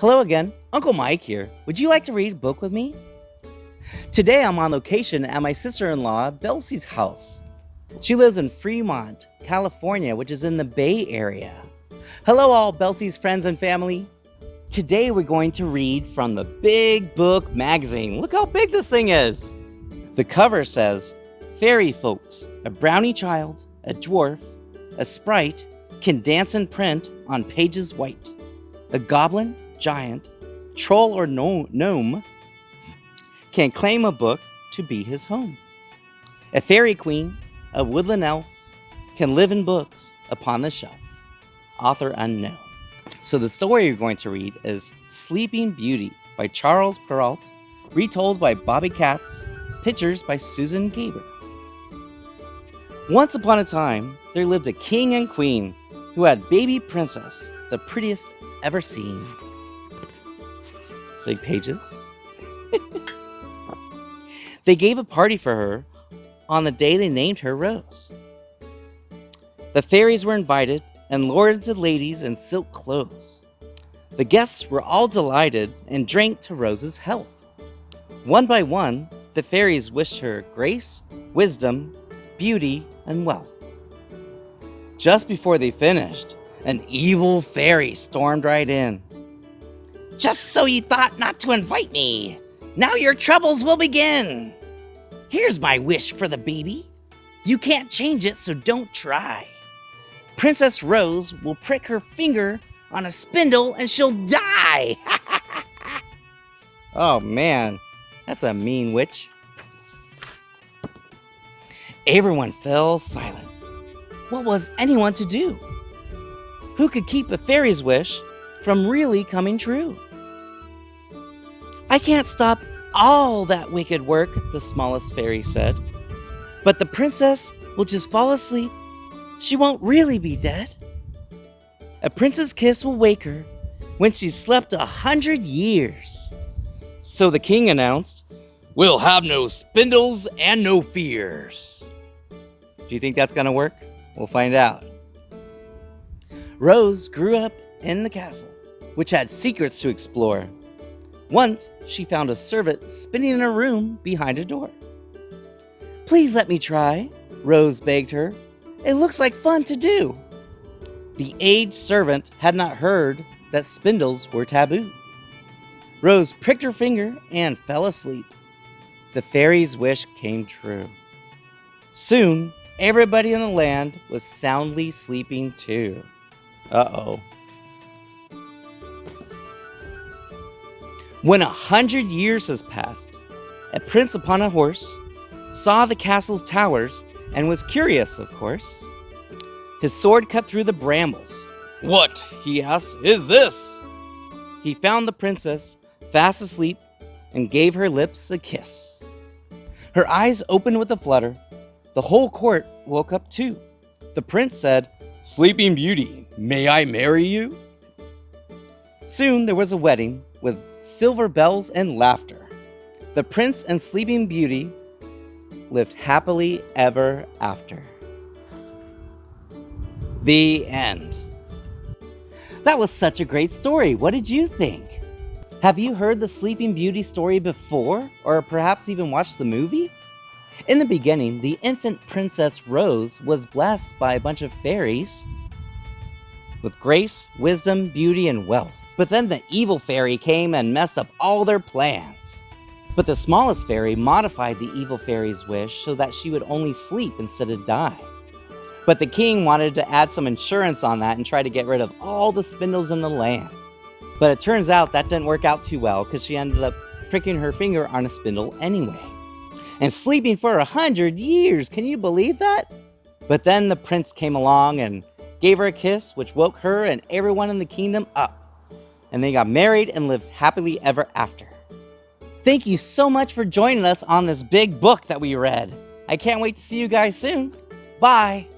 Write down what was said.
Hello again, Uncle Mike here. Would you like to read a book with me? Today I'm on location at my sister-in-law, Belsie's house. She lives in Fremont, California, which is in the Bay Area. Hello all Belsie's friends and family. Today we're going to read from the Big Book magazine. Look how big this thing is. The cover says, Fairy folks, a brownie child, a dwarf, a sprite, can dance and print on pages white. A goblin, giant, troll or gnome can claim a book to be his home. A fairy queen, a woodland elf, can live in books upon the shelf. Author unknown. So the story you're going to read is Sleeping Beauty by Charles Perrault, retold by Bobby Katz, pictures by Susan Gaber. Once upon a time, there lived a king and queen who had baby princess, the prettiest ever seen. Big pages. They gave a party for her on the day they named her Rose. The fairies were invited, and lords and ladies in silk clothes. The guests were all delighted and drank to Rose's health. One by one, the fairies wished her grace, wisdom, beauty, and wealth. Just before they finished, an evil fairy stormed right in. Just so you thought not to invite me. Now your troubles will begin. Here's my wish for the baby. You can't change it, so don't try. Princess Rose will prick her finger on a spindle and she'll die. Oh man, that's a mean witch. Everyone fell silent. What was anyone to do? Who could keep a fairy's wish from really coming true? I can't stop all that wicked work, the smallest fairy said. But the princess will just fall asleep. She won't really be dead. A prince's kiss will wake her when she's slept 100 years. So the king announced, we'll have no spindles and no fears. Do you think that's gonna work? We'll find out. Rose grew up in the castle, which had secrets to explore. Once, she found a servant spinning in her room behind a door. Please let me try, Rose begged her. It looks like fun to do. The aged servant had not heard that spindles were taboo. Rose pricked her finger and fell asleep. The fairy's wish came true. Soon, everybody in the land was soundly sleeping too. Uh-oh. When 100 years has passed, a prince upon a horse saw the castle's towers and was curious, of course. His sword cut through the brambles. What, he asked, is this? He found the princess fast asleep and gave her lips a kiss. Her eyes opened with a flutter. The whole court woke up too. The prince said, Sleeping Beauty, may I marry you? Soon there was a wedding with silver bells and laughter. The prince and Sleeping Beauty lived happily ever after. The end. That was such a great story. What did you think? Have you heard the Sleeping Beauty story before, or perhaps even watched the movie? In the beginning, the infant Princess Rose was blessed by a bunch of fairies with grace, wisdom, beauty, and wealth. But then the evil fairy came and messed up all their plans. But the smallest fairy modified the evil fairy's wish so that she would only sleep instead of die. But the king wanted to add some insurance on that and try to get rid of all the spindles in the land. But it turns out that didn't work out too well because she ended up pricking her finger on a spindle anyway. And sleeping for 100 years, can you believe that? But then the prince came along and gave her a kiss, which woke her and everyone in the kingdom up. And they got married and lived happily ever after. Thank you so much for joining us on this big book that we read. I can't wait to see you guys soon. Bye.